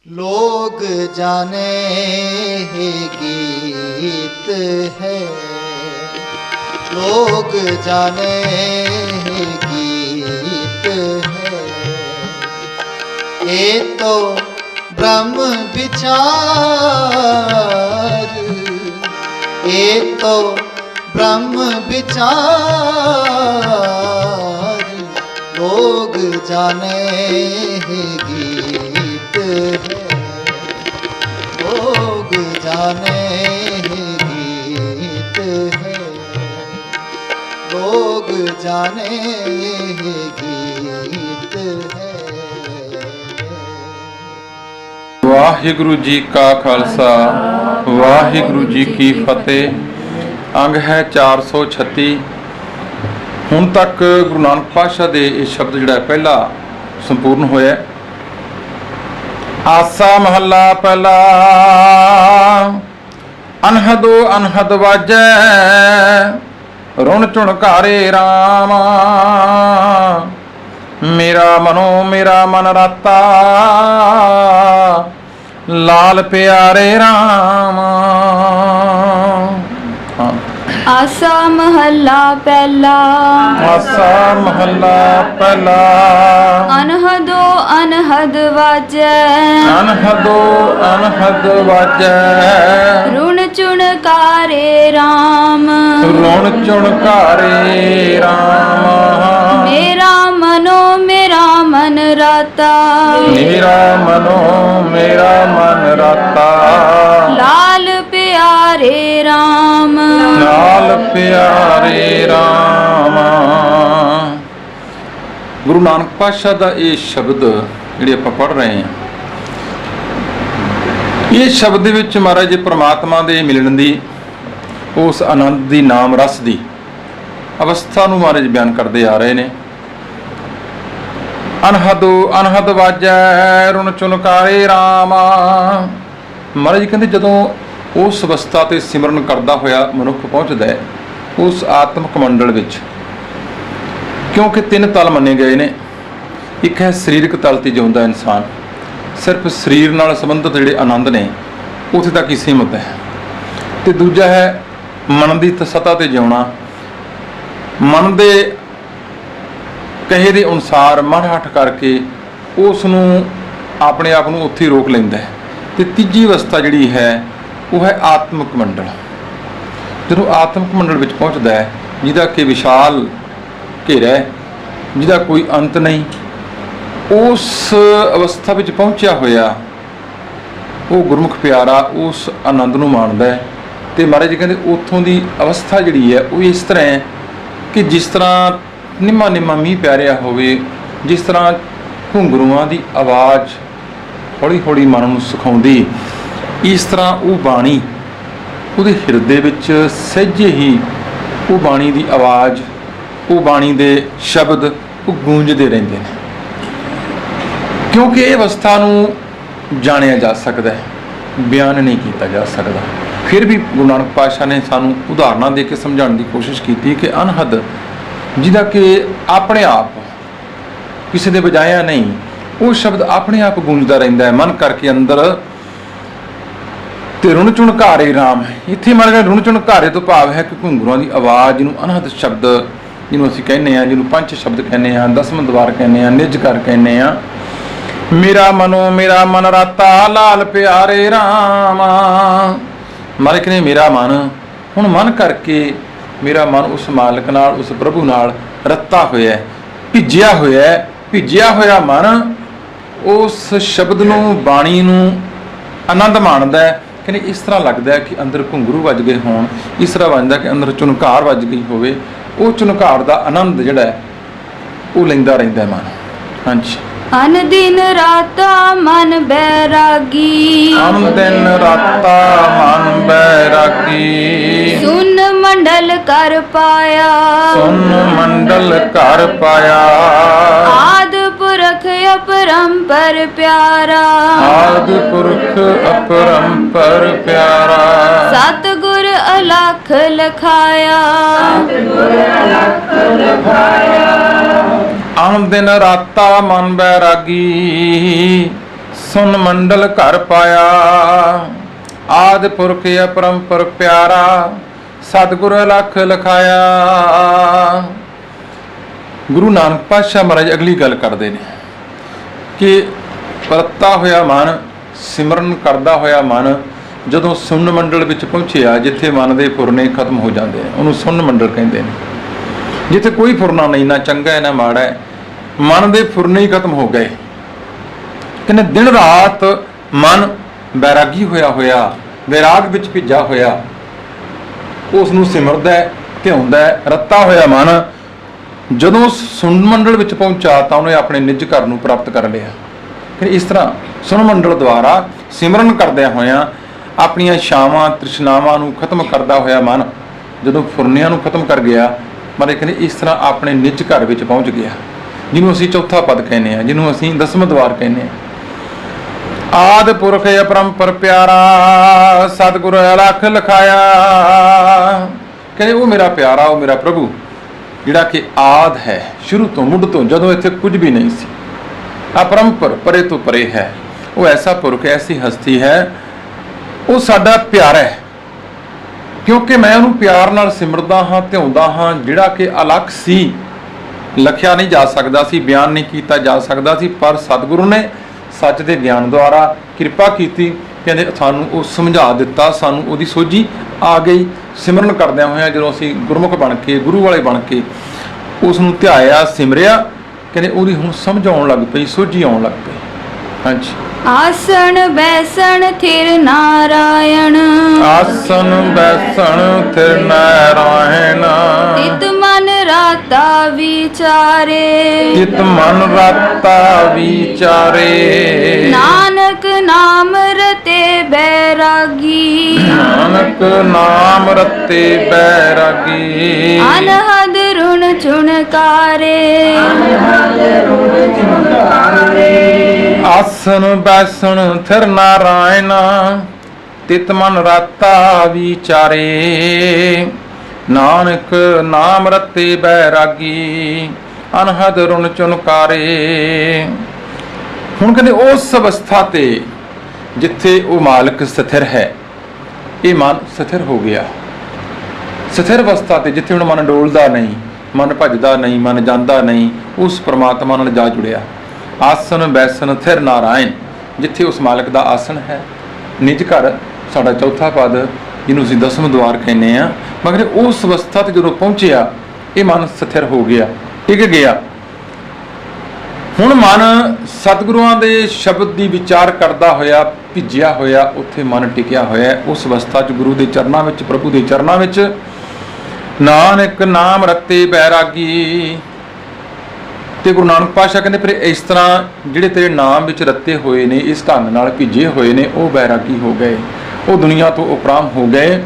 लोग जाने ही गीत है, लोग जाने ही गीत है। ये तो ब्रह्म विचार, ये तो ब्रह्म विचार। लोग जाने ही गीत है, लोग जाने ही गीत है, लोग जाने ही गीत है। वाहिगुरु जी का खालसा वाहिगुरु जी की फतेह। अंग है 436। ਹੁਣ तक गुरु नानक पातशाह ਦੇ ਇਹ ਸ਼ਬਦ ਜਿਹੜਾ ਪਹਿਲਾ ਸੰਪੂਰਨ ਹੋਇਆ। ਆਸਾ ਮਹੱਲਾ ਪਹਿਲਾ। ਅਨਹਦੋ ਅਨਹਦ ਵਾਜੈ ਰੁਣ ਝੁਣਕਾਰੇ ਰਾਮ। ਮੇਰਾ ਮਨੋ ਮੇਰਾ ਮਨ ਰਾਤਾ ਲਾਲ ਪਿਆਰੇ ਰਾਮ। आसा महला पहला। आसा महला पहला। अनहदो अनहद वाजै, अनहदो अनहद वाजै रुण चुणकारे राम। रुण चुणकारे राम। मेरा मनो मेरा मन राता, मेरा मनो मेरा मन राता लाल प्यारे राम। लाल प्यारे राम। गुरु नानक पातशाह ਦਾ ਇਹ ਸ਼ਬਦ ਜਿਹੜੇ ਆਪਾਂ ਪੜ੍ਹ ਰਹੇ ਹਾਂ, ਇਹ ਸ਼ਬਦ ਦੇ ਵਿੱਚ ਮਹਾਰਾਜ ਜੀ ਪ੍ਰਮਾਤਮਾ ਦੇ ਮਿਲਣ ਦੀ, ਉਸ ਆਨੰਦ ਦੀ, ਨਾਮ ਰਸ ਦੀ ਅਵਸਥਾ ਨੂੰ ਮਹਾਰਾਜ ਬਿਆਨ ਕਰਦੇ ਆ ਰਹੇ ਨੇ। ਅਨਹਦੋ ਅਨਹਦ ਵਾਜੈ ਰੁਣ ਚੁਨਕਾਰੇ ਰਾਮ। ਮਹਾਰਾਜ ਜੀ ਕਹਿੰਦੇ ਜਦੋਂ ਉਸ ਅਵਸਥਾ ਤੇ ਸਿਮਰਨ ਕਰਦਾ ਹੋਇਆ ਮਨੁੱਖ ਪਹੁੰਚਦਾ ਹੈ ਉਸ ਆਤਮਿਕ ਮੰਡਲ ਵਿੱਚ, ਕਿਉਂਕਿ ਤਿੰਨ ਤਲ ਮੰਨੇ ਗਏ ਨੇ। ਇੱਕ ਹੈ ਸਰੀਰਕ ਤਲ ਤੇ ਜਿਉਂਦਾ ਇਨਸਾਨ, ਸਿਰਫ ਸਰੀਰ ਨਾਲ ਸੰਬੰਧਿਤ ਜਿਹੜੇ ਆਨੰਦ ਨੇ ਉੱਥੇ ਤੱਕ ਹੀ ਸੀਮਤ ਹੈ। ਤੇ ਦੂਜਾ ਹੈ ਮਨ ਦੀ ਸਤਾ ਤੇ ਜਿਉਣਾ, ਮਨ ਦੇ ਕਹੇ ਦੇ ਅਨੁਸਾਰ ਮਨ ਹੱਠ ਕਰਕੇ ਉਸ ਨੂੰ ਆਪਣੇ ਆਪ ਨੂੰ ਉੱਥੇ ਰੋਕ ਲੈਂਦਾ ਹੈ। ਤੇ ਤੀਜੀ ਅਵਸਥਾ ਜਿਹੜੀ ਹੈ ਉਹ ਹੈ ਆਤਮਿਕ ਮੰਡਲ। ਜਦੋਂ ਆਤਮਿਕ ਮੰਡਲ ਵਿੱਚ ਪਹੁੰਚਦਾ ਹੈ, ਜਿਹਦਾ ਕਿ ਵਿਸ਼ਾਲ ਘੇਰਾ ਹੈ, ਜਿਹਦਾ ਕੋਈ ਅੰਤ ਨਹੀਂ, ਉਸ ਅਵਸਥਾ ਵਿੱਚ ਪਹੁੰਚਿਆ ਹੋਇਆ ਉਹ ਗੁਰਮੁਖ ਪਿਆਰਾ ਉਸ ਆਨੰਦ ਨੂੰ ਮਾਣਦਾ ਹੈ। ਤੇ ਮਹਾਰਾਜ ਜੀ ਕਹਿੰਦੇ ਉੱਥੋਂ ਦੀ ਅਵਸਥਾ ਜਿਹੜੀ ਹੈ ਉਹ ਇਸ ਤਰ੍ਹਾਂ ਹੈ ਕਿ ਜਿਸ ਤਰ੍ਹਾਂ ਨਿੰਮਾ ਨਿੰਮਾ ਮੀਂਹ ਪੈ ਰਿਹਾ ਹੋਵੇ, ਜਿਸ ਤਰ੍ਹਾਂ ਘੁੰਗਰੂਆਂ ਦੀ ਆਵਾਜ਼ ਹੌਲੀ ਹੌਲੀ ਮਨ ਨੂੰ ਸੁਖਾਉਂਦੀ, ਇਸ ਤਰ੍ਹਾਂ ਉਹ ਬਾਣੀ ਉਹਦੇ ਹਿਰਦੇ ਵਿੱਚ ਸਹਿਜੇ ਹੀ ਉਹ ਬਾਣੀ ਦੀ ਆਵਾਜ਼, ਉਹ ਬਾਣੀ ਦੇ ਸ਼ਬਦ ਉਹ ਗੂੰਜਦੇ ਰਹਿੰਦੇ ਨੇ। ਕਿਉਂਕਿ ਇਹ ਅਵਸਥਾ ਨੂੰ ਜਾਣਿਆ ਜਾ ਸਕਦਾ ਹੈ, ਬਿਆਨ ਨਹੀਂ ਕੀਤਾ ਜਾ ਸਕਦਾ। ਫਿਰ ਵੀ ਗੁਰੂ ਨਾਨਕ ਪਾਤਸ਼ਾਹ ਨੇ ਸਾਨੂੰ ਉਦਾਹਰਨਾਂ ਦੇ ਕੇ ਸਮਝਾਉਣ ਦੀ ਕੋਸ਼ਿਸ਼ ਕੀਤੀ ਕਿ ਅਨਹਦ, ਜਿਹਦਾ ਕਿ ਆਪਣੇ ਆਪ ਕਿਸੇ ਦੇ ਬਜਾਇਆ ਨਹੀਂ, ਉਹ ਸ਼ਬਦ ਆਪਣੇ ਆਪ ਗੂੰਜਦਾ ਰਹਿੰਦਾ ਹੈ ਮਨ ਕਰਕੇ ਅੰਦਰ। ਤੇ ਰੁਣ ਝੁਣਕਾਰੇ ਰਾਮ ਹੈ। ਇੱਥੇ ਮਹਾਰਾਜ ਰੁਣ ਝੁਣਕਾਰੇ ਤੋਂ ਭਾਵ ਹੈ ਕਿ ਘੁੰਗਰੂਆਂ ਦੀ ਆਵਾਜ਼, ਜਿਹਨੂੰ ਅਨਹਦ ਸ਼ਬਦ ਜਿਹਨੂੰ ਅਸੀਂ ਕਹਿੰਦੇ ਹਾਂ, ਜਿਹਨੂੰ ਪੰਜ ਸ਼ਬਦ ਕਹਿੰਦੇ ਹਾਂ, ਦਸਮ ਦਵਾਰ ਕਹਿੰਦੇ ਹਾਂ, ਨਿਜ ਕਰ ਕਹਿੰਦੇ ਹਾਂ। ਮੇਰਾ ਮਨੋ ਮੇਰਾ ਮਨ ਰਾਤਾ ਲਾਲ ਪਿਆਰੇ ਰਾਮ। ਮਹਾਰਾਜ ਕਹਿੰਦੇ ਮੇਰਾ ਮਨ, ਹੁਣ ਮਨ ਕਰਕੇ ਮੇਰਾ ਮਨ ਉਸ ਮਾਲਕ ਨਾਲ, ਉਸ ਪ੍ਰਭੂ ਨਾਲ ਰੱਤਾ ਹੋਇਆ, ਭਿੱਜਿਆ ਹੋਇਆ। ਭਿੱਜਿਆ ਹੋਇਆ ਮਨ ਉਸ ਸ਼ਬਦ ਨੂੰ, ਬਾਣੀ ਨੂੰ ਆਨੰਦ ਮਾਣਦਾ ਹੈ। ਕਹਿੰਦੇ ਇਸ ਤਰ੍ਹਾਂ ਲੱਗਦਾ ਹੈ ਕਿ ਅੰਦਰ ਘੁੰਗਰੂ ਵੱਜ ਗਏ ਹੋਣ, ਇਸ ਤਰ੍ਹਾਂ ਵੱਜਦਾ ਕਿ ਅੰਦਰ ਝੁਨਕਾਰ ਵੱਜ ਗਈ ਹੋਵੇ। ਉਹ ਝੁਨਕਾਰ ਦਾ ਆਨੰਦ ਜਿਹੜਾ ਹੈ ਉਹ ਲੈਂਦਾ ਰਹਿੰਦਾ ਹੈ ਮਨ। ਹਾਂਜੀ। अन दिन राता मन बैरागी, अन दिन राता मन बैरागी। सुन मंडल कर पाया, सुन मंडल कर पाया। आद पुरख अपरंपर प्यारा, आद पुरख अपरंपर प्यारा। सतगुर अलख लखाया, अन दिन राता मन बैरागी। ਸੁਨ ਮੰਡਲ ਘਰ ਪਾਇਆ ਆਦਿ ਪੁਰਖ ਅਪਰੰਪਰ ਪਿਆਰਾ ਸਤਿਗੁਰ ਅਲਖ ਲਖਾਇਆ। ਗੁਰੂ ਨਾਨਕ ਪਾਤਸ਼ਾਹ ਮਹਾਰਾਜ ਅਗਲੀ ਗੱਲ ਕਰਦੇ ਨੇ ਕਿ ਪਰਤਾ ਹੋਇਆ ਮਨ, ਸਿਮਰਨ ਕਰਦਾ ਹੋਇਆ ਮਨ ਜਦੋਂ ਸੁੰਨ ਮੰਡਲ ਵਿੱਚ ਪਹੁੰਚਿਆ, ਜਿੱਥੇ ਮਨ ਦੇ ਫੁਰਨੇ ਖਤਮ ਹੋ ਜਾਂਦੇ ਨੇ, ਉਹਨੂੰ ਸੁੰਨ ਮੰਡਲ ਕਹਿੰਦੇ ਨੇ। ਜਿੱਥੇ ਕੋਈ ਫੁਰਨਾ ਨਹੀਂ, ਨਾ ਚੰਗਾ ਹੈ ਨਾ ਮਾੜਾ ਹੈ, ਮਨ ਦੇ ਫੁਰਨੇ ਹੀ ਖਤਮ ਹੋ ਗਏ। ਕਹਿੰਦੇ ਦਿਨ ਰਾਤ ਮਨ ਬੈਰਾਗੀ ਹੋਇਆ ਵੈਰਾਗ ਵਿੱਚ ਭਿੱਜਾ ਹੋਇਆ ਉਸ ਨੂੰ ਸਿਮਰਦਾ ਹੈ, ਧਿਆਉਂਦਾ ਹੈ। ਰੱਤਾ ਹੋਇਆ ਮਨ ਜਦੋਂ ਸੁੰਨ ਮੰਡਲ ਵਿੱਚ ਪਹੁੰਚਾ ਤਾਂ ਉਹਨੇ ਆਪਣੇ ਨਿੱਜ ਘਰ ਨੂੰ ਪ੍ਰਾਪਤ ਕਰ ਲਿਆ। ਕਿ ਇਸ ਤਰ੍ਹਾਂ ਸੁੰਨ ਮੰਡਲ ਦੁਆਰਾ ਸਿਮਰਨ ਕਰਦਿਆਂ ਹੋਇਆਂ ਆਪਣੀਆਂ ਛਾਵਾਂ ਤ੍ਰਿਸ਼ਨਾਵਾਂ ਨੂੰ ਖਤਮ ਕਰਦਾ ਹੋਇਆ ਮਨ ਜਦੋਂ ਫੁਰਨਿਆਂ ਨੂੰ ਖਤਮ ਕਰ ਗਿਆ, ਮਹਾਰਾਜ ਕਹਿੰਦੇ ਇਸ ਤਰ੍ਹਾਂ ਆਪਣੇ ਨਿੱਜ ਘਰ ਵਿੱਚ ਪਹੁੰਚ ਗਿਆ, ਜਿਹਨੂੰ ਅਸੀਂ ਚੌਥਾ ਪਦ ਕਹਿੰਦੇ ਹਾਂ, ਜਿਹਨੂੰ ਅਸੀਂ ਦਸਮ ਦੁਆਰ ਕਹਿੰਦੇ ਹਾਂ। ਆਦਿ ਪੁਰਖ ਅਪਰੰਪਰ ਪਿਆਰਾ ਸਤਿਗੁਰ ਅਲਖ ਲਖਾਇਆ। ਕਹਿੰਦੇ ਉਹ ਮੇਰਾ ਪਿਆਰਾ, ਉਹ ਮੇਰਾ ਪ੍ਰਭੂ ਜਿਹੜਾ ਕਿ ਆਦ ਹੈ, ਸ਼ੁਰੂ ਤੋਂ ਮੁੱਢ ਤੋਂ, ਜਦੋਂ ਇੱਥੇ ਕੁਝ ਵੀ ਨਹੀਂ ਸੀ, ਅਪਰੰਪਰ ਪਰੇ ਤੋਂ ਪਰੇ ਹੈ। ਉਹ ਐਸਾ ਪੁਰਖ, ਐਸੀ ਹਸਤੀ ਹੈ, ਉਹ ਸਾਡਾ ਪਿਆਰਾ ਹੈ, ਕਿਉਂਕਿ ਮੈਂ ਉਹਨੂੰ ਪਿਆਰ ਨਾਲ ਸਿਮਰਦਾ ਹਾਂ, ਧਿਆਉਂਦਾ ਹਾਂ, ਜਿਹੜਾ ਕਿ ਅਲੱਖ ਸੀ, ਲਖਿਆ ਨਹੀਂ ਜਾ ਸਕਦਾ ਸੀ, ਬਿਆਨ ਨਹੀਂ ਕੀਤਾ ਜਾ ਸਕਦਾ ਸੀ, ਪਰ ਸਤਿਗੁਰੂ ਨੇ ਸੱਚ ਦੇ ਗਿਆਨ ਦੁਆਰਾ ਕਿਰਪਾ ਕੀਤੀ। ਕਹਿੰਦੇ ਸਾਨੂੰ ਉਹ ਸਮਝਾ ਦਿੱਤਾ, ਸਾਨੂੰ ਉਹਦੀ ਸੋਝੀ ਆ ਗਈ। ਸਿਮਰਨ ਕਰਦਿਆਂ ਹੋਇਆਂ ਜਦੋਂ ਅਸੀਂ ਗੁਰਮੁਖ ਬਣ ਕੇ, ਗੁਰੂ ਵਾਲੇ ਬਣ ਕੇ ਉਸ ਨੂੰ ਧਿਆਇਆ, ਸਿਮਰਿਆ, ਕਹਿੰਦੇ ਉਹਦੀ ਹੁਣ ਸਮਝ ਆਉਣ ਲੱਗ ਪਈ, ਸੋਝੀ ਆਉਣ ਲੱਗ ਪਈ। ਹਾਂਜੀ। ਆਸਣ ਬੈਸਣ ਥਿਰ ਨਾਰਾਇਣ, ਆਸਨ ਬੈਸਣ ਥਿਰ ਨਾਰਾਇਣ, ਤਿਤ ਮਨ ਰਾਤਾ ਵਿਚਾਰੇ, ਤਿਤ ਮਨ ਰਾਤਾ ਵਿਚਾਰੇ, ਨਾਨਕ ਨਾਮ ਰਤੇ ਬੈਰਾਗੀ, ਨਾਨਕ ਨਾਮ ਰਤੇ ਬੈਰਾਗੀ, ਅਨਹਦ ਰੁਣ ਚੁਣਕਾਰੇ, ਆਸਨ ਬੈਸਣ ਥਿਰ ਨਾਰਾਇਣ, ਤਿਤ ਮਨ ਰਾਤਾ ਵਿਚਾਰੇ, ਨਾਨਕ ਨਾਮ ਰਤੇ ਬੈਰਾਗੀ, ਅਨਹਦ ਰੁਣ ਚੁਨਕਾਰੇ। ਹੁਣ ਕਹਿੰਦੇ ਉਸ ਅਵਸਥਾ ਤੇ ਜਿੱਥੇ ਉਹ ਮਾਲਕ ਸਥਿਰ ਹੈ, ਇਹ ਮਨ ਸਥਿਰ ਹੋ ਗਿਆ। ਸਥਿਰ ਅਵਸਥਾ ਤੇ ਜਿੱਥੇ ਹੁਣ ਮਨ ਡੋਲਦਾ ਨਹੀਂ, ਮਨ ਭੱਜਦਾ ਨਹੀਂ, ਮਨ ਜਾਂਦਾ ਨਹੀਂ, ਉਸ ਪ੍ਰਮਾਤਮਾ ਨਾਲ ਜਾ ਜੁੜਿਆ। ਆਸਨ ਬੈਸਨ ਥਿਰ ਨਾਰਾਇਣ, ਜਿੱਥੇ ਉਸ ਮਾਲਕ ਦਾ ਆਸਣ ਹੈ, ਨਿਜ ਘਰ ਸਾਡਾ ਚੌਥਾ ਪਦ, ਜਿਹਨੂੰ ਅਸੀਂ ਦਸਮ ਦੁਆਰ ਕਹਿੰਦੇ ਆ। ਮਗਰ ਉਸ ਅਵਸਥਾ ਤੇ ਜਦੋਂ ਪਹੁੰਚਿਆ, ਇਹ ਮਨ ਸਥਿਰ ਹੋ ਗਿਆ, ਟਿਕ ਗਿਆ। ਹੁਣ ਮਨ ਸਤਿਗੁਰਾਂ ਦੇ ਸ਼ਬਦ ਦੀ ਵਿਚਾਰ ਕਰਦਾ ਹੋਇਆ, ਭਿੱਜਿਆ ਹੋਇਆ, ਉੱਥੇ ਮਨ ਟਿਕਿਆ ਹੋਇਆ। ਉਸ ਅਵਸਥਾ 'ਚ ਗੁਰੂ ਦੇ ਚਰਨਾਂ ਵਿੱਚ, ਪ੍ਰਭੂ ਦੇ ਚਰਨਾਂ ਵਿੱਚ, ਨਾਨਕ ਨਾਮ ਰਤੇ ਬੈਰਾਗੀ। ਤੇ ਗੁਰੂ ਨਾਨਕ ਪਾਤਸ਼ਾਹ ਕਹਿੰਦੇ ਫਿਰ ਇਸ ਤਰ੍ਹਾਂ ਜਿਹੜੇ ਤੇਰੇ ਨਾਮ ਵਿੱਚ ਰੱਤੇ ਹੋਏ ਨੇ, ਇਸ ਢੰਗ ਨਾਲ ਭਿੱਜੇ ਹੋਏ ਨੇ, ਉਹ ਬੈਰਾਗੀ ਹੋ ਗਏ, ਉਹ ਦੁਨੀਆ ਤੋਂ ਉਪਰਾਮ ਹੋ ਗਏ।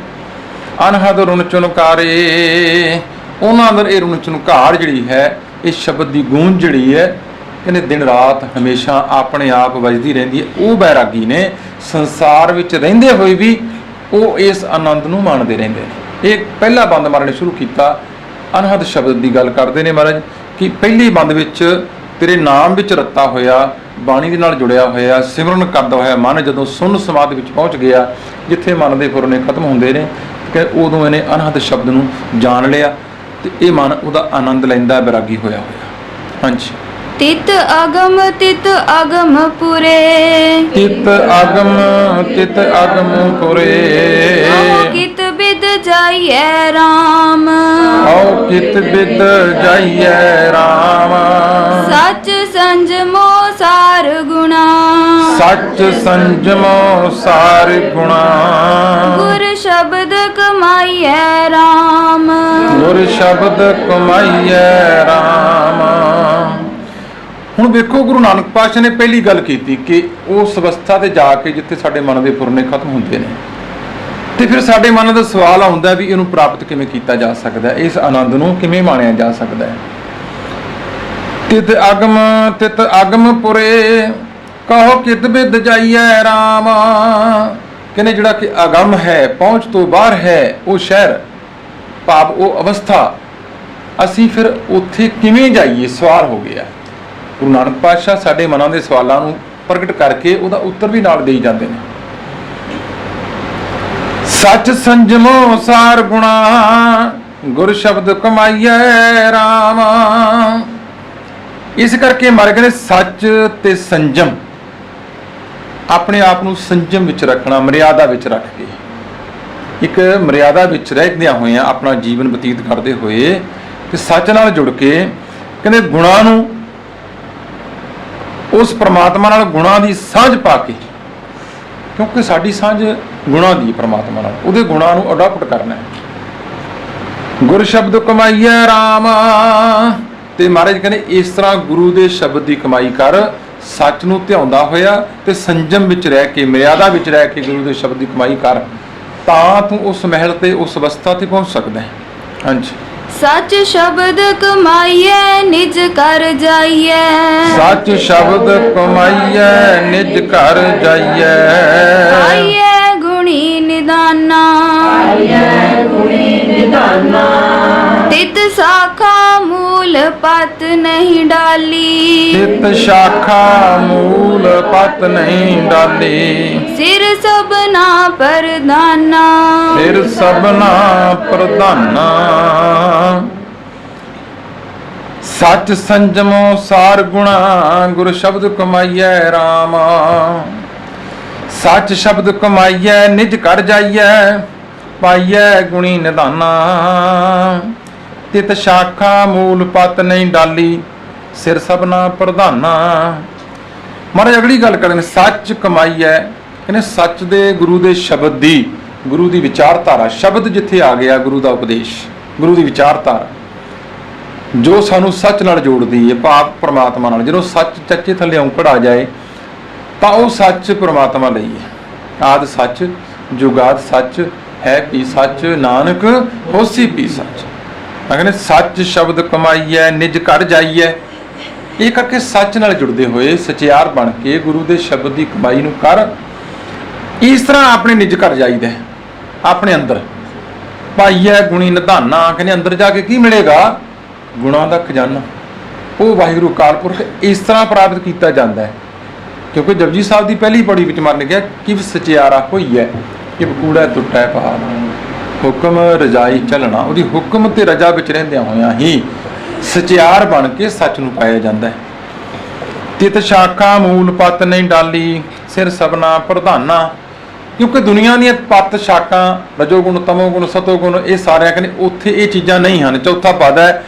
ਅਨਹਦ ਰੁਣ ਚੁਨਕਾਰੇ, ਉਹਨਾਂ ਅੰਦਰ ਇਹ ਰੁਣ ਚੁਨਕਾਰ ਜਿਹੜੀ ਹੈ, ਇਹ ਸ਼ਬਦ ਦੀ ਗੂੰਜ ਜਿਹੜੀ ਹੈ, ਕਹਿੰਦੇ ਦਿਨ ਰਾਤ ਹਮੇਸ਼ਾ ਆਪਣੇ ਆਪ ਵੱਜਦੀ ਰਹਿੰਦੀ ਹੈ। ਉਹ ਬੈਰਾਗੀ ਨੇ, ਸੰਸਾਰ ਵਿੱਚ ਰਹਿੰਦੇ ਹੋਏ ਵੀ ਉਹ ਇਸ ਆਨੰਦ ਨੂੰ ਮਾਣਦੇ ਰਹਿੰਦੇ ਨੇ। ਇਹ ਪਹਿਲਾ ਬੰਦ ਮਹਾਰਾਜ ਨੇ ਸ਼ੁਰੂ ਕੀਤਾ, ਅਨਹਦ ਸ਼ਬਦ ਦੀ ਗੱਲ ਕਰਦੇ ਨੇ ਮਹਾਰਾਜ ਕਿ ਪਹਿਲੀ ਬੰਦ ਵਿੱਚ ਤੇਰੇ ਨਾਮ ਵਿੱਚ ਰੱਤਾ ਹੋਇਆ, ਬਾਣੀ ਦੇ ਨਾਲ ਜੁੜਿਆ ਹੋਇਆ, ਸਿਮਰਨ ਕਰਦਾ ਹੋਇਆ ਮਨ ਜਦੋਂ ਸੁੰਨ ਸਮਾਧ ਵਿੱਚ ਪਹੁੰਚ ਗਿਆ, ਜਿੱਥੇ ਮਨ ਦੇ ਫੁਰਨੇ ਖਤਮ ਹੁੰਦੇ ਨੇ, ਕਿ ਉਦੋਂ ਇਹਨੇ ਅਨਹਦ ਸ਼ਬਦ ਨੂੰ ਜਾਣ ਲਿਆ ਤੇ ਇਹ ਮਨ ਉਹਦਾ ਆਨੰਦ ਲੈਂਦਾ, ਬੈਰਾਗੀ ਹੋਇਆ। ਹਾਂਜੀ। ਤਿਤ ਅਗਮ ਪੁਰੇ, ਤਿਤ ਅਗਮ ਪੁਰੇ, ਆਓ ਕਿਤ ਬਿਦ ਜਾਈਐ ਰਾਮ, ਆਓ ਕਿਤ ਬਿਦ ਜਾਈਐ ਰਾਮ, ਸੱਚ ਸੰਜਮੋ ਸਾਰ ਗੁਣਾ, ਸੱਚ ਸੰਜਮੋ ਸਾਰ ਗੁਣਾ, ਗੁਰ ਸ਼ਬਦ ਕਮਾਈਐ ਰਾਮ, ਗੁਰ ਸ਼ਬਦ ਕਮਾਈਐ ਰਾਮ। ਹੁਣ ਵੇਖੋ ਗੁਰੂ ਨਾਨਕ ਪਾਤਸ਼ਾਹ ਨੇ ਪਹਿਲੀ ਗੱਲ ਕੀਤੀ ਕਿ ਉਸ ਅਵਸਥਾ ਤੇ ਜਾ ਕੇ ਜਿੱਥੇ ਸਾਡੇ ਮਨ ਦੇ ਫੁਰਨੇ ਖਤਮ ਹੁੰਦੇ ਨੇ, ਤੇ ਫਿਰ ਸਾਡੇ ਮਨ ਦਾ ਸਵਾਲ ਆਉਂਦਾ ਵੀ ਇਹਨੂੰ ਪ੍ਰਾਪਤ ਕਿਵੇਂ ਕੀਤਾ ਜਾ ਸਕਦਾ, ਇਸ ਆਨੰਦ ਨੂੰ ਕਿਵੇਂ ਮਾਣਿਆ ਜਾ ਸਕਦਾ ਹੈ। ਤਿਤ ਅਗਮ ਪੁਰੇ, ਕਹੋ ਕਿਤ ਬਿਦ ਜਾਈਐ ਰਾਮ। ਕਹਿੰਦੇ ਜਿਹੜਾ ਕਿ ਅਗਮ ਹੈ, ਪਹੁੰਚ ਤੋਂ ਬਾਹਰ ਹੈ, ਉਹ ਸ਼ਹਿਰ, ਭਾਵ ਉਹ ਅਵਸਥਾ, ਅਸੀਂ ਫਿਰ ਉੱਥੇ ਕਿਵੇਂ ਜਾਈਏ, ਸਵਾਲ ਹੋ ਗਿਆ। ਗੁਰੂ ਨਾਨਕ ਪਾਤਸ਼ਾਹ ਸਾਡੇ ਮਨਾਂ ਦੇ ਸਵਾਲਾਂ ਨੂੰ ਪ੍ਰਗਟ ਕਰਕੇ ਉਹਦਾ ਉੱਤਰ ਵੀ ਨਾਲ ਦੇਈ ਜਾਂਦੇ ਨੇ। ਸੱਚ ਸੰਜਮੋ ਸਾਰ ਗੁਣਾ ਗੁਰ ਸ਼ਬਦ ਕਮਾਈਐ ਰਾਮ। ਇਸ ਕਰਕੇ ਮਰ ਗਏ ਸੱਚ ਤੇ ਸੰਜਮ, ਆਪਣੇ ਆਪ ਨੂੰ ਸੰਜਮ ਵਿੱਚ ਰੱਖਣਾ, ਮਰਿਆਦਾ ਵਿੱਚ ਰੱਖ ਕੇ, ਇੱਕ ਮਰਿਆਦਾ ਵਿੱਚ ਰਹਿੰਦਿਆਂ ਹੋਇਆਂ ਆਪਣਾ ਜੀਵਨ ਬਤੀਤ ਕਰਦੇ ਹੋਏ ਤੇ ਸੱਚ ਨਾਲ ਜੁੜ ਕੇ ਕਹਿੰਦੇ ਗੁਣਾਂ ਨੂੰ, ਉਸ ਪ੍ਰਮਾਤਮਾ ਨਾਲ ਗੁਣਾਂ ਦੀ ਸਾਂਝ ਪਾ ਕੇ, ਕਿਉਂਕਿ ਸਾਡੀ ਸਾਂਝ ਗੁਣਾਂ ਦੀ ਪ੍ਰਮਾਤਮਾ ਨਾਲ, ਉਹਦੇ ਗੁਣਾਂ ਨੂੰ ਅਡਾਪਟ ਕਰਨਾ ਹੈ। ਗੁਰ ਸ਼ਬਦ ਕਮਾਈਐ ਰਾਮ। ਤੇ ਮਹਾਰਾਜ ਕਹਿੰਦੇ ਇਸ ਤਰ੍ਹਾਂ ਗੁਰੂ ਦੇ ਸ਼ਬਦ ਦੀ ਕਮਾਈ ਕਰ, ਸੱਚ ਨੂੰ ਧਿਆਉਂਦਾ ਹੋਇਆ ਤੇ ਸੰਜਮ ਵਿੱਚ ਰਹਿ ਕੇ, ਮਰਿਆਦਾ ਵਿੱਚ ਰਹਿ ਕੇ ਗੁਰੂ ਦੇ ਸ਼ਬਦ ਦੀ ਕਮਾਈ ਕਰ, ਤਾਂ ਤੂੰ ਉਸ ਮਹਿਲ ਤੇ, ਉਸ ਅਵਸਥਾ ਤੇ ਪਹੁੰਚ ਸਕਦਾ ਹੈ। ਹਾਂਜੀ। ਸੱਚ ਸ਼ਬਦ ਕਮਾਈਐ ਨਿਜ ਕਰ ਜਾਈਐ। ਸੱਚ ਸ਼ਬਦ ਕਮਾਈਐ ਨਿਜ ਘਰ ਜਾਈਐ। ਆਈਐ ਗੁਣੀ ਨਿਦਾਨਾ। ਆਈਐ ਗੁਣੀ ਨਿਦਾਨਾ। ਤਿਤ ਸਾਖਾ ਮੂਲ ਪਤ ਨਹੀਂ ਡਾਲੀ। ਤਿਤ ਸ਼ਾਖਾ ਮੂਲ ਪਤ ਨਹੀਂ ਡਾਲੀ। ਸਿਰ ਸਭਨਾ ਪ੍ਰਧਾਨਾ। ਸਿਰ ਸਭਨਾ ਪ੍ਰਧਾਨਾ। ਸੱਚ ਸੰਜਮੋ ਸਾਰ ਗੁਣਾ ਗੁਰ ਸ਼ਬਦ ਕਮਾਈਐ ਰਾਮ। ਸੱਚ ਸ਼ਬਦ ਕਮਾਈਐ ਨਿਜ ਘਰ ਜਾਈਐ। ਪਾਈਐ ਗੁਣੀ ਨਿਧਾਨਾ। ਤਿਤ ਸ਼ਾਖਾ ਮੂਲ ਪਤ ਨਹੀਂ ਡਾਲੀ। ਸਿਰ ਸਭਨਾ ਪ੍ਰਧਾਨਾ। ਮਹਾਰਾਜ ਅਗਲੀ ਗੱਲ ਕਰਨ, ਸੱਚ ਕਮਾਈਐ, ਇਹਨੇ ਸੱਚ ਦੇ, ਗੁਰੂ ਦੇ ਸ਼ਬਦ ਦੀ, ਗੁਰੂ ਦੀ ਵਿਚਾਰਧਾਰਾ, ਸ਼ਬਦ ਜਿੱਥੇ ਆ ਗਿਆ, ਗੁਰੂ ਦਾ ਉਪਦੇਸ਼, ਗੁਰੂ ਦੀ ਵਿਚਾਰਧਾਰਾ ਜੋ ਸਾਨੂੰ ਸੱਚ ਨਾਲ ਜੋੜਦੀ ਹੈ, ਭਾਵ ਪ੍ਰਮਾਤਮਾ ਨਾਲ। ਜਦੋਂ ਸੱਚ ਚੱਚੇ ਥੱਲੇ ਔਂਕੜ ਆ ਜਾਏ ਤਾਂ ਉਹ ਸੱਚ ਪ੍ਰਮਾਤਮਾ ਲਈ ਹੈ। ਆਦਿ ਸੱਚ ਜੁਗਾਦ ਸੱਚ ਹੈ ਪੀ ਸੱਚ, ਨਾਨਕ ਹੋਸੀ ਪੀ ਸੱਚ। ਕਹਿੰਦੇ ਸੱਚ ਸ਼ਬਦ ਕਮਾਈਐ ਨਿਜ ਘਰ ਜਾਈਐ। ਇਹ ਕਰਕੇ ਸੱਚ ਨਾਲ ਜੁੜਦੇ ਹੋਏ ਸਚਿਆਰ ਬਣ ਕੇ ਗੁਰੂ ਦੇ ਸ਼ਬਦ ਦੀ ਕਮਾਈ ਨੂੰ ਕਰ। ਇਸ ਤਰ੍ਹਾਂ ਆਪਣੇ ਨਿਜ ਘਰ ਜਾਈਦਾ, ਆਪਣੇ ਅੰਦਰ। ਪਾਈਐ ਗੁਣੀ ਨਿਧਾਨਾ, ਕਹਿੰਦੇ ਅੰਦਰ ਜਾ ਕੇ ਕੀ ਮਿਲੇਗਾ? ਗੁਣਾਂ ਦਾ ਖਜ਼ਾਨਾ, ਉਹ ਵਾਹਿਗੁਰੂ ਅਕਾਲ ਪੁਰਖ। ਇਸ ਤਰ੍ਹਾਂ ਪ੍ਰਾਪਤ ਕੀਤਾ ਜਾਂਦਾ ਹੈ, ਕਿਉਂਕਿ ਜਪਜੀ ਸਾਹਿਬ ਦੀ ਪਹਿਲੀ ਪੌੜੀ ਵਿੱਚ ਮੰਨ ਗਿਆ ਕਿ ਸਚਿਆਰਾ ਹੋਈ ਹੈ ਕਿ ਕੂੜਾ ਟੁੱਟਾ ਪਹਾੜ, ਹੁਕਮ ਰਜਾਈ ਚੱਲਣਾ। ਉਹਦੀ ਹੁਕਮ ਤੇ ਰਜਾ ਵਿੱਚ ਰਹਿੰਦਿਆਂ ਹੋਇਆਂ ਹੀ ਸਚਿਆਰ ਬਣ ਕੇ ਸੱਚ ਨੂੰ ਪਾਇਆ ਜਾਂਦਾ ਹੈ। ਤਿਤ ਸ਼ਾਖਾ ਮੂਲ ਪਤ ਨਹੀਂ ਡਾਲੀ। ਸਿਰ ਸਭਨਾ ਪ੍ਰਧਾਨਾ, ਕਿਉਂਕਿ ਦੁਨੀਆ ਦੀਆਂ ਪਤ ਸ਼ਾਖਾਂ, ਰਜੋਗੁਣ ਤਮੋਗੁਣ ਸਤੋਗੁਣ, ਇਹ ਸਾਰਿਆਂ ਕਹਿੰਦੇ ਉੱਥੇ ਇਹ ਚੀਜ਼ਾਂ ਨਹੀਂ ਹਨ। ਚੌਥਾ ਪਦ ਹੈ,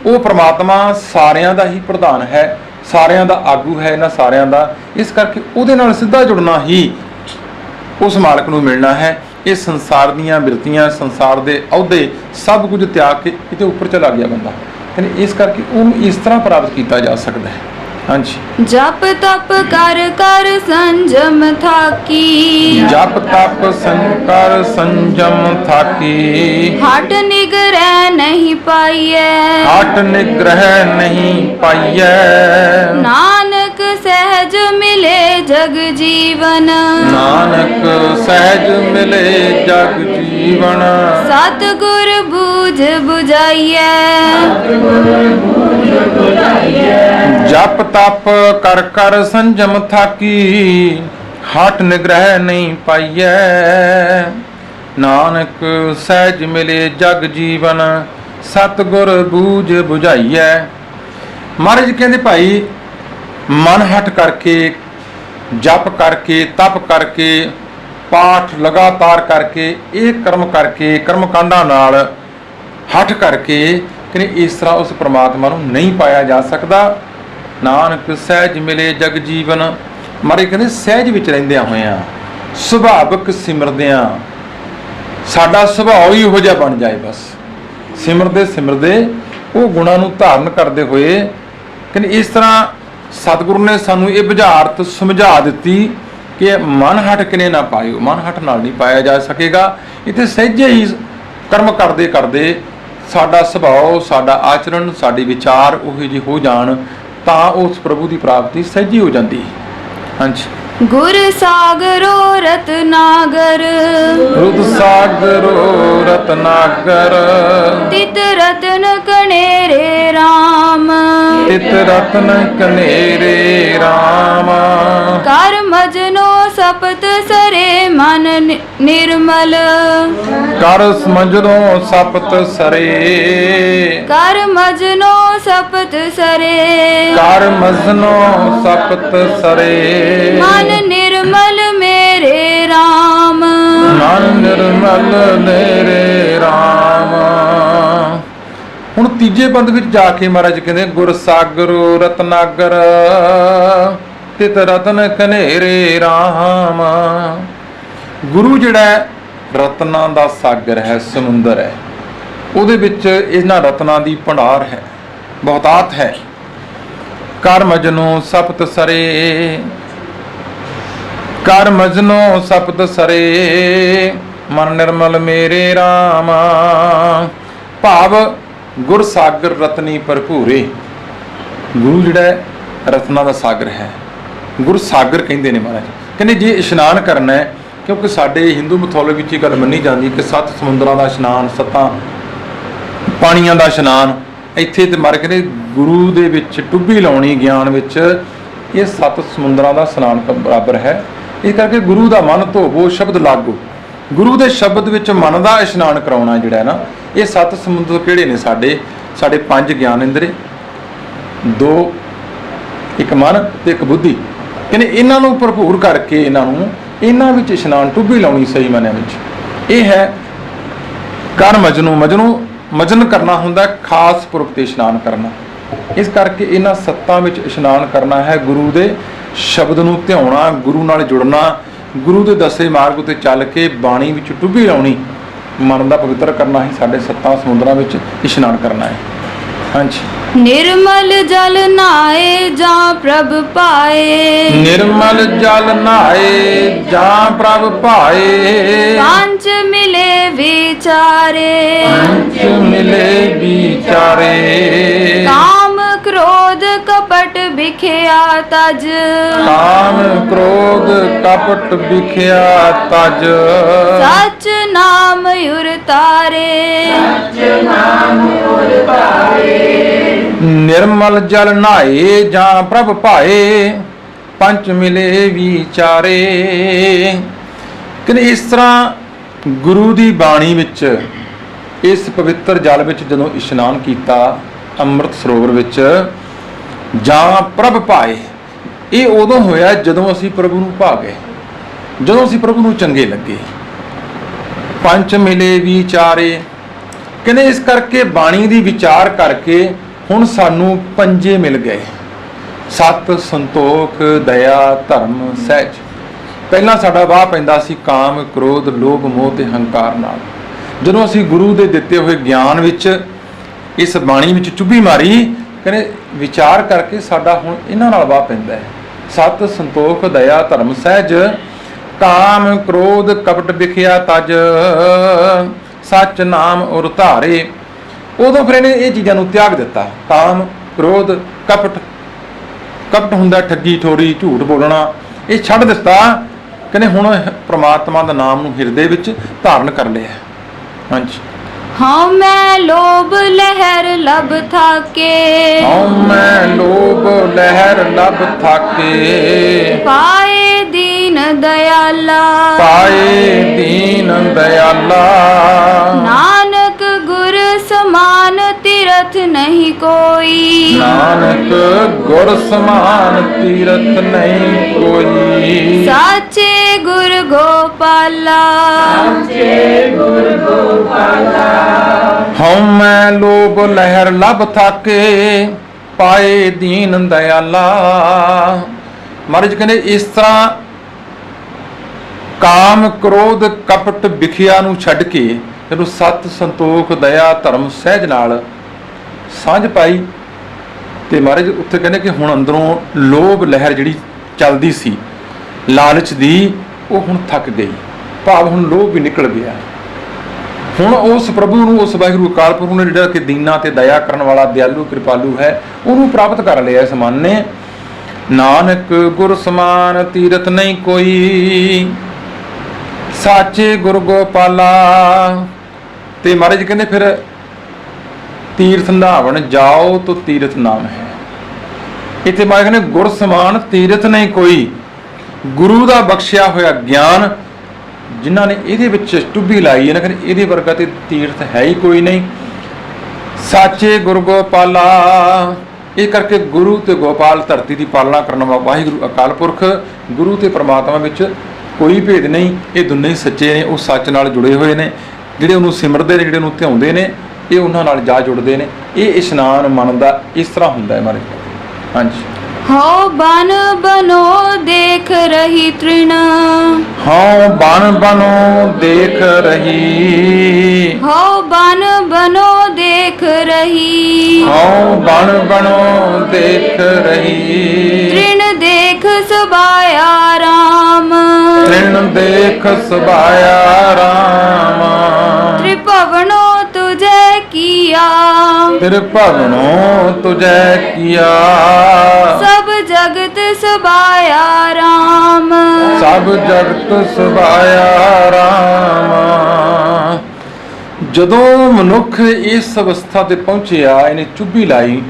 ਉਹ ਪ੍ਰਮਾਤਮਾ ਸਾਰਿਆਂ ਦਾ ਹੀ ਪ੍ਰਧਾਨ ਹੈ, ਸਾਰਿਆਂ ਦਾ ਆਗੂ ਹੈ, ਇਹਨਾਂ ਸਾਰਿਆਂ ਦਾ। ਇਸ ਕਰਕੇ ਉਹਦੇ ਨਾਲ ਸਿੱਧਾ ਜੁੜਨਾ ਹੀ ਉਸ ਮਾਲਕ ਨੂੰ ਮਿਲਣਾ ਹੈ। ਇਹ ਸੰਸਾਰ ਦੀਆਂ ਬਿਰਤੀਆਂ, ਸੰਸਾਰ ਦੇ ਅਹੁਦੇ ਸਭ ਕੁਝ ਤਿਆਗ ਕੇ ਕਿਤੇ ਉੱਪਰ ਚਲਾ ਗਿਆ ਬੰਦਾ। ਕਹਿੰਦੇ ਇਸ ਕਰਕੇ ਉਹਨੂੰ ਇਸ ਤਰ੍ਹਾਂ ਪ੍ਰਾਪਤ ਕੀਤਾ ਜਾ ਸਕਦਾ ਹੈ। ਹਾਂਜੀ। ਜਪ ਤਪ ਕਰ ਕਰ ਸੰਜਮ ਥਾਕੀ। ਜਪ ਤਪ ਸੰਕਰ ਸੰਜਮ ਥਾਕੀ। ਹਟ ਨਿਗਰਹਿ ਨਹੀਂ ਪਾਈਐ। ਹਟ ਨਿਗ੍ਰਹਿ ਨਹੀਂ ਪਾਈਐ। ਨਾਨਕ ਸਹਿਜ ਮਿਲੇ ਜਗ ਜੀਵਨ। ਨਾਨਕ ਸਹਿਜ ਮਿਲੇ ਜਗ ਜੀਵਨ। ਸਤਿਗੁਰ ਬੂਝ ਬੁਝਾਈਐ। ਜਪ ਤਪ ਕਰ ਕਰ ਸੰਜਮ ਥਾਕੀ। ਹਟ ਨਿਗ੍ਰਹਿ ਨਹੀਂ ਪਾਈਐ। ਨਾਨਕ ਸਹਿਜ ਮਿਲੇ ਜਗ ਜੀਵਨ। ਸਤਿਗੁਰ ਬੂਝ ਬੁਝਾਈਐ। ਮਹਾਰਾਜ ਕਹਿੰਦੇ ਭਾਈ, ਮਨ ਹਟ ਕਰਕੇ, ਜਪ ਕਰਕੇ, ਤਪ ਕਰਕੇ, ਪਾਠ ਲਗਾਤਾਰ ਕਰਕੇ, ਇਹ ਕਰਮ ਕਰਕੇ, ਕਰਮ ਕਾਂਡਾਂ ਨਾਲ ਹਟ ਕਰਕੇ ਕਹਿੰਦੇ ਇਸ ਤਰ੍ਹਾਂ ਉਸ ਪ੍ਰਮਾਤਮਾ ਨੂੰ ਨਹੀਂ ਪਾਇਆ ਜਾ ਸਕਦਾ। ਨਾਨਕ ਸਹਿਜ ਮਿਲੇ ਜਗ ਜੀਵਨ। ਮਹਾਰਾਜ ਕਹਿੰਦੇ ਸਹਿਜ ਵਿੱਚ ਰਹਿੰਦਿਆਂ ਹੋਇਆਂ, ਸੁਭਾਵਿਕ ਸਿਮਰਦਿਆਂ, ਸਾਡਾ ਸੁਭਾਅ ਹੀ ਇਹੋ ਜਿਹਾ ਬਣ ਜਾਏ। ਬਸ ਸਿਮਰਦੇ ਸਿਮਰਦੇ ਉਹ ਗੁਣਾਂ ਨੂੰ ਧਾਰਨ ਕਰਦੇ ਹੋਏ ਕਹਿੰਦੇ ਇਸ ਤਰ੍ਹਾਂ ਸਤਿਗੁਰੂ ਨੇ ਸਾਨੂੰ ਇਹ ਬੁਝਾਰਤ ਸਮਝਾ ਦਿੱਤੀ ਕਿ ਮਨ ਹਟ ਕਿਨੇ ਨਾ ਪਾਇਓ। ਮਨ ਹਟ ਨਾਲ ਨਹੀਂ ਪਾਇਆ ਜਾ ਸਕੇਗਾ। ਇੱਥੇ ਸਹਿਜੇ ਹੀ ਕਰਮ ਕਰਦੇ ਕਰਦੇ ਸਾਡਾ ਸੁਭਾਅ, ਸਾਡਾ ਆਚਰਣ, ਸਾਡੇ ਵਿਚਾਰ ਉਹੋ ਜਿਹੇ ਹੋ ਜਾਣ ਤਾਂ ਉਸ ਪ੍ਰਭੂ ਦੀ ਪ੍ਰਾਪਤੀ ਸਹਿਜੀ ਹੋ ਜਾਂਦੀ ਹੈ। ਹਾਂਜੀ। ਗੁਰ ਸਾਗਰੋ ਰਤਨਾਗਰ। ਰੁਦ ਸਾਗਰੋ ਰਤਨਾਗਰ। ਤਿਤ ਰਤਨ ਕਣੇਰੇ ਰਾਮ। ਤਿਤ ਰਤਨ ਕਨੇਰੇ RAM। ਕਰ ਮਜਨੋ ਸਪਤ ਸਰੇ ਮਨ ਨਿਰਮਲ। ਕਰ ਸਮਝਨੋ ਸਪਤ ਸਰੇ। ਕਰ ਮਜਨੋ ਸਪਤ ਸਰੇ। ਕਰ ਮਜਨੋ ਸਪਤ ਸਰੇ। ਮਨ ਨਿਰਮਲ ਮੇਰੇ RAM। ਮਨ ਨਿਰਮਲ ਮੇਰੇ RAM। ਹੁਣ ਤੀਜੇ ਬੰਦ ਵਿੱਚ ਜਾ ਕੇ ਮਹਾਰਾਜ ਕਹਿੰਦੇ ਗੁਰ ਸਾਗਰ ਰਤਨਾਗਰ ਤਿਤ ਰਤਨ ਕਨੇਰੇ RAM। ਗੁਰੂ ਜਿਹੜਾ ਹੈ, ਰਤਨਾਂ ਦਾ ਸਾਗਰ ਹੈ, ਸਮੁੰਦਰ ਹੈ। ਉਹਦੇ ਵਿੱਚ ਇਹਨਾਂ ਰਤਨਾਂ ਦੀ ਭੰਡਾਰ ਹੈ, ਬਹੁਤਾਤ ਹੈ। ਕਰ ਮਜਨੋ ਸਪਤ ਸਰੇ। ਕਰ ਮਜਨੋ ਸਪਤ ਸਰੇ। ਮਨ ਨਿਰਮਲ ਮੇਰੇ RAM। ਭਾਵ ਗੁਰ ਸਾਗਰ ਰਤਨੀ ਭਰਪੂਰੇ। ਗੁਰੂ ਜਿਹੜਾ ਹੈ, ਰਤਨਾਂ ਦਾ ਸਾਗਰ ਹੈ। ਗੁਰ ਸਾਗਰ ਕਹਿੰਦੇ ਨੇ ਮਹਾਰਾਜ। ਕਹਿੰਦੇ ਜੇ ਇਸ਼ਨਾਨ ਕਰਨਾ ਹੈ, ਕਿਉਂਕਿ ਸਾਡੇ ਹਿੰਦੂ ਮਿਥੋਲੋਜੀ ਵਿੱਚ ਇਹ ਗੱਲ ਮੰਨੀ ਜਾਂਦੀ ਕਿ 7 ਸਮੁੰਦਰਾਂ ਦਾ ਇਸ਼ਨਾਨ, 7 ਪਾਣੀਆਂ ਦਾ ਇਸ਼ਨਾਨ। ਇੱਥੇ ਤੇ ਮਰ ਕਹਿੰਦੇ ਗੁਰੂ ਦੇ ਵਿੱਚ ਟੁੱਬੀ ਲਾਉਣੀ ਗਿਆਨ ਵਿੱਚ, ਇਹ 7 ਸਮੁੰਦਰਾਂ ਦਾ ਇਸ਼ਨਾਨ ਬਰਾਬਰ ਹੈ। ਇਸ ਕਰਕੇ ਗੁਰੂ ਦਾ ਮਨ ਧੋਵੋ ਸ਼ਬਦ ਲਾਗੋ। ਗੁਰੂ ਦੇ ਸ਼ਬਦ ਵਿੱਚ ਮਨ ਦਾ ਇਸ਼ਨਾਨ ਕਰਾਉਣਾ ਜਿਹੜਾ ਹੈ ਨਾ, ਇਹ 7 ਸਮੁੰਦਰ ਕਿਹੜੇ ਨੇ? ਸਾਡੇ 5 ਗਿਆਨ ਇੰਦਰੀ, 2 ਇੱਕ ਮਨ ਤੇ ਇੱਕ ਬੁੱਧੀ। ਕਹਿੰਦੇ ਇਹਨਾਂ ਨੂੰ ਭਰਪੂਰ ਕਰਕੇ ਇਹਨਾਂ ਵਿੱਚ ਇਸ਼ਨਾਨ, ਟੁੱਬੀ ਲਾਉਣੀ ਸਹੀ ਮਾਨਿਆਂ ਵਿੱਚ। ਇਹ ਹੈ ਕਰ ਮਜਨੂ। ਮਜਨ ਕਰਨਾ ਹੁੰਦਾ ਖਾਸ ਪੁਰਖ ਤੇ ਇਸ਼ਨਾਨ ਕਰਨਾ। ਇਸ ਕਰਕੇ ਇਹਨਾਂ 7 ਵਿੱਚ ਇਸ਼ਨਾਨ ਕਰਨਾ ਹੈ। ਗੁਰੂ ਦੇ ਸ਼ਬਦ ਨੂੰ ਧਿਆਉਣਾ, ਗੁਰੂ ਨਾਲ ਜੁੜਨਾ, ਗੁਰੂ ਦੇ ਦੱਸੇ ਮਾਰਗ ਉਤੇ ਚੱਲ ਕੇ ਬਾਣੀ ਵਿੱਚ ਟੁੱਬੀ ਲਾਉਣੀ, ਮਨ ਦਾ ਪਵਿੱਤਰ ਕਰਨਾ ਹੀ ਸਾਡੇ 7 ਸਮੁੰਦਰਾਂ ਵਿੱਚ ਇਸ਼ਨਾਨ ਕਰਨਾ ਹੈ। ਹਾਂਜੀ। निर्मल जल नहाए जहाँ प्रभ पाए। निर्मल जल नहाए जहाँ प्रभ पाए। पांच मिले विचारे। पांच मिले विचारे। काम क्रोध कपट बिखया तज। काम क्रोध कपट बिखया तज। सच नाम युर तारे। निर्मल जल नहाए जहाँ प्रभ पाए। पंच मिले विचारे। कि इस तरह गुरु की बाणी विच, इस पवित्र जल विच जदों इशनान किया अमृत सरोवर विच, जहाँ प्रभ पाए, ये उदों होया जदों असीं प्रभु नूं भा गए, जदों असीं प्रभु नूं चंगे लगे। पंच मिले विचारे, कहने इस करके बाणी दी विचार करके हुण सानू पंजे मिल गए, सत संतोख दया धर्म सहज। पहला साडा वाह पैंदा सी काम क्रोध लोभ मोह ते हंकार नाल। जदों असीं गुरु दे दिते हुए ज्ञान विच इस बाणी विच चुभी मारी, कहने विचार करके साडा हुण इन्हां नाल वाह पैंदा है। सत संतोख दया धर्म सहज, काम क्रोध कपट बिखया तज, सच नाम उर धारे। उदों फिर इन्हें ये चीज़ों त्याग दिता, काम क्रोध कपट, कपट हुंदा ठगी ठोरी झूठ बोलना, ये छड्ड दिता। कहने हुण परमात्मा दा नाम नूं हिरदे विच धारण कर लिया। हाँ जी। हाँ मैं लोभ लहर लब थाके। हाँ मैं लोभ लहर लब थाके। पाए दीन दयाला। पाए दीन दयाला। नानक गुर समान तीरथ नहीं कोई। नानक गुर समान तीरथ नहीं कोई। साचे गुर गोपाला। हम मैं लोभ लहर लब थाके। पाए दीन दयाला। महाराज कहने इस तरह काम क्रोध कपट विखिया नूं छड्ड के जदों सत संतोख दया धर्म सहज नाल सांझ पाई, ते महाराज उत्थे कहने कि हुण अंदरों लोभ लहर जिहड़ी चलदी सी लालच दी, वो हुण थक गई। भाव हुण लोभ भी निकल गया। हुण उस प्रभु नूं, उस वाहिगुरू अकाल पुरख ने जिहड़ा कि दीना ते दया करन वाला दयालु कृपालु है, उहनूं प्राप्त कर लिया इस मन ने। नानक गुर समान तीरथ नहीं कोई। साचे गुर गोपाला। ते महाराज कहते फिर तीर्थ नहावन जाओ तो तीर्थ नाम है। ਇੱਥੇ ਮਾਇਕ ਨੇ ਗੁਰ ਸਮਾਨ ਤੀਰਥ ਨਹੀਂ ਕੋਈ, ਗੁਰੂ ਦਾ ਬਖਸ਼ਿਆ ਹੋਇਆ ਗਿਆਨ ਜਿਨ੍ਹਾਂ ਨੇ ਇਹਦੇ ਵਿੱਚ ਟੁੱਬੀ ਲਾਈ ਹੈ ਨਾ, ਕਹਿੰਦੇ ਇਹਦੇ ਵਰਗਾ ਤੇ ਤੀਰਥ ਹੈ ਹੀ ਕੋਈ ਨਹੀਂ। ਸਾਚੇ ਗੁਰੂ ਗੋਪਾਲਾ, ਇਹ ਕਰਕੇ ਗੁਰੂ ਤੇ ਗੋਪਾਲ ਧਰਤੀ ਦੀ ਪਾਲਣਾ ਕਰਨ ਵਾਲਾ ਵਾਹਿਗੁਰੂ ਅਕਾਲ ਪੁਰਖ, ਗੁਰੂ ਤੇ ਪ੍ਰਮਾਤਮਾ ਵਿੱਚ ਕੋਈ ਭੇਦ ਨਹੀਂ। ਇਹ ਦੋਨੇ ਹੀ ਸੱਚੇ ਨੇ, ਉਹ ਸੱਚ ਨਾਲ ਜੁੜੇ ਹੋਏ ਨੇ। ਜਿਹੜੇ ਉਹਨੂੰ ਸਿਮਰਦੇ ਨੇ, ਜਿਹੜੇ ਉਹਨੂੰ ਧਿਆਉਂਦੇ ਨੇ, ਇਹ ਉਹਨਾਂ ਨਾਲ ਜਾ ਜੁੜਦੇ ਨੇ। ਇਹ ਇਸ਼ਨਾਨ ਮਨ ਦਾ ਇਸ ਤਰ੍ਹਾਂ ਹੁੰਦਾ ਹੈ ਮਾਰੇ। ਹਾਂਜੀ। ਹਉ ਬਨ ਬਨੋ ਦੇਖ ਰਹੀ ਤ੍ਰਿਣ, ਹਉ ਬਨ ਬਨੋ ਦੇਖ ਰਹੀ, ਹਉ ਬਨ ਬਨੋ ਦੇਖ ਰਹੀ, ਹਉ ਬਨ ਬਨੋ ਦੇਖ ਰਹੀ। ਤ੍ਰਿਣ ਦੇਖ ਸਬਾਇਆ ਰਾਮ, ਤ੍ਰਿਣ ਦੇਖ ਸਬਾਇਆ ਰਾਮ। ਤ੍ਰਿਭਵਨੋ ਤੁਝੈ ਕੀਆ, ਤ੍ਰਿਭਵਨੋ ਤੁਝੈ ਕੀਆ। ਸਭ ਜਗਤ ਸਬਾਇਆ ਰਾਮ, ਸਭ ਜਗਤ ਸਬਾਇਆ ਰਾਮ। ਜਦੋਂ ਮਨੁੱਖ ਇਸ ਅਵਸਥਾ ਤੇ ਪਹੁੰਚਿਆ, ਇਹਨੇ ਚੁੱਭੀ ਲਾਈ,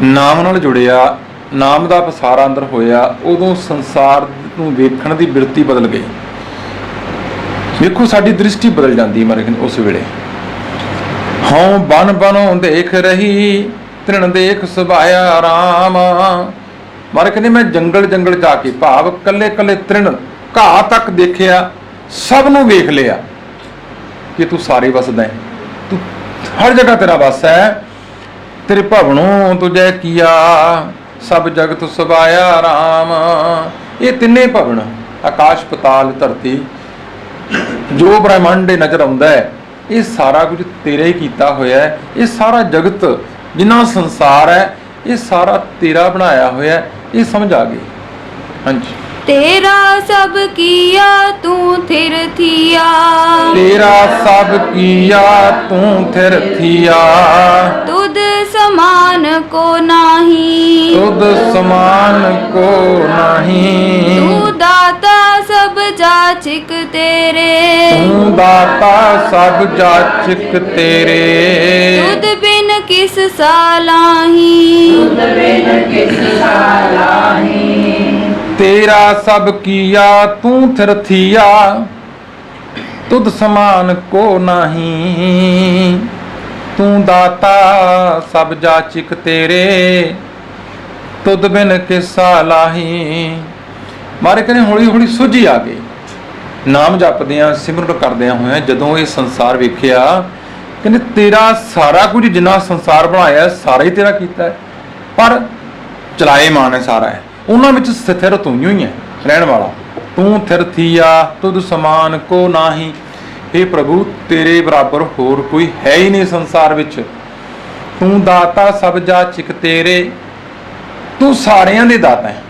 ਨਾਮ ਨਾਲ ਜੁੜਿਆ, ਨਾਮ ਦਾ ਪਸਾਰਾ ਅੰਦਰ ਹੋਇਆ, ਉਦੋਂ ਸੰਸਾਰ ਨੂੰ ਵੇਖਣ ਦੀ ਬਿਰਤੀ ਬਦਲ ਗਈ। ਵੇਖੋ ਸਾਡੀ ਦ੍ਰਿਸ਼ਟੀ ਬਦਲ ਜਾਂਦੀ ਮਾਰੇ ਉਸ ਵੇਲੇ। ਹਉ ਬਨ ਬਨੋ ਦੇਖ ਰਹੀ, ਤ੍ਰਿਣ ਦੇਖ ਸਬਾਇਆ ਰਾਮ। ਮਾਰੇ ਕਹਿੰਦੇ ਮੈਂ ਜੰਗਲ ਜੰਗਲ ਜਾ ਕੇ, ਭਾਵ ਕੱਲੇ ਕੱਲੇ ਤ੍ਰਿਣ ਘਾਹ ਤੱਕ ਦੇਖਿਆ, ਸਭ ਨੂੰ ਵੇਖ ਲਿਆ ਕਿ ਤੂੰ ਸਾਰੇ ਵਸਦਾ ਹੈ, ਤੂੰ ਹਰ ਜਗ੍ਹਾ ਤੇਰਾ ਵਸ ਹੈ। ਤੇਰੇ ਭਵਨੋਂ ਤੁਝੈ ਕੀਆ, ਸਭ ਜਗਤ ਸਬਾਇਆ ਰਾਮ। ਇਹ ਤਿੰਨੇ ਭਵਨ, ਆਕਾਸ਼ ਪਤਾਲ ਧਰਤੀ, ਜੋ ਬ੍ਰਹਿਮੰਡ ਨਜ਼ਰ ਆਉਂਦਾ ਹੈ, ਇਹ ਸਾਰਾ ਕੁਝ ਤੇਰਾ ਹੀ ਕੀਤਾ ਹੋਇਆ ਹੈ। ਇਹ ਸਾਰਾ ਜਗਤ ਜਿੰਨਾ ਸੰਸਾਰ ਹੈ, ਇਹ ਸਾਰਾ ਤੇਰਾ ਬਣਾਇਆ ਹੋਇਆ ਹੈ। ਇਹ ਸਮਝ ਆ ਗਈ। ਹਾਂਜੀ। ਤੇਰਾ ਸਭ ਕੀਆ ਤੂੰ ਥਿਰ ਥੀਆ, ਤੇਰਾ ਸਭ ਕੀਆ ਤੂੰ ਥਿਰ ਥੀਆ। ਤੁਧ ਸਮਾਨ ਕੋ ਨਾਹੀ, ਤੁਧ ਸਮਾਨ ਕੋ ਨਾਹੀ। ਤੂੰ ਦਾਤਾ ਸਭ ਜਾਚਿਕ ਤੇਰੇ, ਤੂੰ ਦਾਤਾ ਸਭ ਜਾਚਕ ਤੇਰੇ। ਤੁਧ ਬਿਨ ਕਿਸ ਸਾਲਾਹੀ, ਤੁਧ ਬਿਨ ਕਿਸ ਸਾਲਾਹੀ। ਤੇਰਾ ਸਭ ਕੀਆ ਤੂੰ ਥਿਰ ਥੀਆ, ਤੁਧ ਸਮਾਨ ਕੋ ਨਾਹੀ। ਤੂੰ ਦਾਤਾ ਸਭ ਜਾਚਿਕ ਤੇਰੇ, ਤੁਧ ਬਿਨ ਕਿਸਾ ਲਾਹੀ। ਮਾਰੇ ਕਹਿੰਦੇ ਹੌਲੀ ਹੌਲੀ ਸੁਝੀ ਆ ਗਈ। ਨਾਮ ਜਪਦਿਆਂ ਸਿਮਰਨ ਕਰਦਿਆਂ ਹੋਇਆਂ ਜਦੋਂ ਇਹ ਸੰਸਾਰ ਵੇਖਿਆ, ਕਹਿੰਦੇ ਤੇਰਾ ਸਾਰਾ ਕੁਝ ਜਿੰਨਾ ਸੰਸਾਰ ਬਣਾਇਆ ਸਾਰਾ ਹੀ ਤੇਰਾ ਕੀਤਾ ਹੈ, ਪਰ ਚਲਾਏ ਮਾਨ ਹੈ ਸਾਰਾ ਹੈ, ਉਹਨਾਂ ਵਿੱਚ ਸਥਿਰ ਤੂੰ ਹੀ ਹੈ ਰਹਿਣ ਵਾਲਾ। ਤੂੰ ਥਿਰ ਥੀਆ ਤੁਧ ਸਮਾਨ ਕੋ ਨਾਹੀ। हे ਪ੍ਰਭੂ, ਤੇਰੇ ਬਰਾਬਰ ਹੋਰ ਕੋਈ ਹੈ ਹੀ ਨਹੀਂ ਸੰਸਾਰ ਵਿੱਚ। ਤੂੰ ਦਾਤਾ ਸਭ ਜਾਚਿਕ ਤੇਰੇ, ਤੂੰ ਸਾਰਿਆਂ ਦੇ ਦਾਤਾ ਹੈ,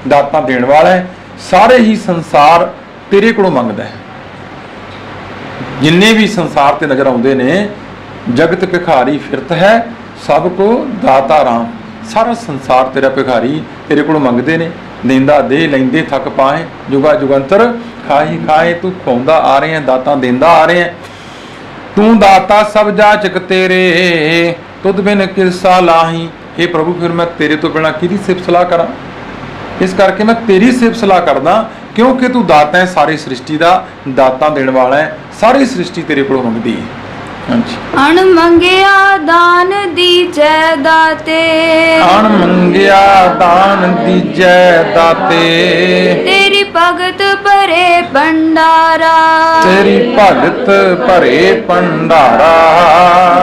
ਦਾਤਾ ਦੇਣ ਵਾਲਾ ਹੈ। ਸਾਰੇ ਹੀ ਸੰਸਾਰ ਤੇਰੇ ਕੋਲੋਂ ਮੰਗਦਾ ਹੈ। ਜਿੰਨੇ ਵੀ ਸੰਸਾਰ ਤੇ ਨਜ਼ਰ ਆਉਂਦੇ ਨੇ, ਜਗਤ ਭਿਖਾਰੀ ਫਿਰਤ ਹੈ, ਸਭ ਕੋ ਦਾਤਾ ਰਾਮ। ਸਾਰਾ ਸੰਸਾਰ ਤੇਰਾ ਭਿਖਾਰੀ, ਤੇਰੇ ਕੋਲੋਂ ਮੰਗਦੇ ਨੇ। ਦੇਂਦਾ ਦੇ, ਲੈਂਦੇ ਥੱਕ ਪਾਏ, ਜੁਗਾ ਜੁਗੰਤਰ ਖਾਹੀ ਖਾਏ। ਤੂੰ ਖਵਾਉਂਦਾ ਆ ਰਹੇ ਹੈ, ਦਾਤਾ ਦੇਂਦਾ ਆ ਰਹੇ ਹੈ। ਤੂੰ ਦਾਤਾ ਸਭ ਜਾਚਕ ਤੇਰੇ, ਤੁਧ ਬਿਨ ਕਿਰਸਾ ਲਾਹੀ। हे ਪ੍ਰਭੂ, ਫਿਰ ਮੈਂ ਤੇਰੇ ਤੋਂ ਬਿਨਾਂ ਕਿਹਦੀ ਸਿਫਤ ਸਲਾਹ ਕਰਾਂ? ਇਸ ਕਰਕੇ ਮੈਂ ਤੇਰੀ ਸਿਫਤ ਸਲਾਹ ਕਰਦਾ, ਕਿਉਂਕਿ ਤੂੰ ਦਾਤਾ ਹੈ ਸਾਰੀ ਸ੍ਰਿਸ਼ਟੀ ਦਾ, ਦਾਤਾ ਦੇਣ ਵਾਲਾ ਹੈ। ਸਾਰੀ ਸ੍ਰਿਸ਼ਟੀ ਤੇਰੇ ਕੋਲੋਂ ਮੰਗਦੀ ਹੈ। ਹਾਂਜੀ। ਅਣ ਮੰਗਿਆ ਦਾਨ ਦੀਜੈ ਦਾਤੇ, ਅਣ ਮੰਗਿਆ ਦਾਨ ਦੀਜੈ ਦਾਤੇ। ਤੇਰੀ ਭਗਤ ਭਰੇ ਭੰਡਾਰਾ, ਤੇਰੀ ਭਗਤ ਭਰੇ ਭੰਡਾਰਾ।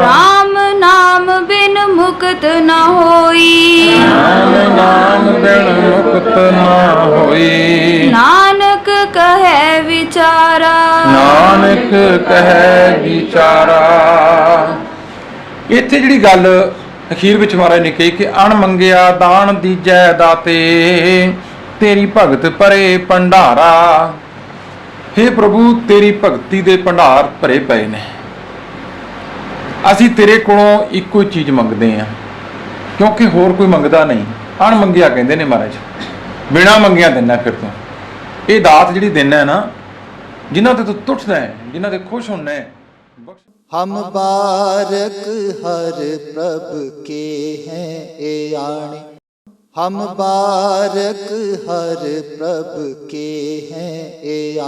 ਰਾਮ ਨਾਮ ਬਿਨ ਮੁਕਤ ਨ ਹੋਈ, ਰਾਮ ਨਾਮ ਬਿਨ ਮੁਕਤ ਨਾ ਹੋਈ। ਨਾਨਕ ਕਹੈ ਵਿਚਾਰਾ, ਨਾਨਕ ਕਹੈ ਵਿਚਾਰਾ। ਇੱਥੇ ਜਿਹੜੀ ਗੱਲ ਅਖੀਰ ਵਿੱਚ ਮਹਾਰਾਜ ਨੇ ਕਹੀ ਕਿ ਅਣ ਮੰਗਿਆ ਦਾਨ ਦੀਜੈ ਦਾਤੇ, ਤੇਰੀ ਭਗਤ ਭਰੇ ਭੰਡਾਰਾ। हे ਪ੍ਰਭੂ, ਤੇਰੀ ਭਗਤੀ ਦੇ ਭੰਡਾਰ ਭਰੇ ਪਏ ਨੇ। ਅਸੀਂ ਤੇਰੇ ਕੋਲੋਂ ਇੱਕੋ ਹੀ ਚੀਜ਼ ਮੰਗਦੇ ਹਾਂ, ਕਿਉਂਕਿ ਹੋਰ ਕੋਈ ਮੰਗਦਾ ਨਹੀਂ। ਅਣ ਮੰਗਿਆ ਕਹਿੰਦੇ ਨੇ ਮਹਾਰਾਜ, ਬਿਨਾਂ ਮੰਗਿਆ ਦਿੰਦਾ ਫਿਰ ਤੋਂ। ਇਹ ਦਾਤ ਜਿਹੜੀ ਦਿੰਦਾ ਹੈ ਨਾ, ਜਿਨ੍ਹਾਂ ਤੇ ਤੂੰ ਟੁੱਟਦਾ ਹੈ, ਜਿਨ੍ਹਾਂ ਤੇ ਖੁਸ਼ ਹੁੰਦਾ ਹੈ। हम बारक हर प्रभ के हैं ए आणे। हम बारक हर प्रभ के हैं ए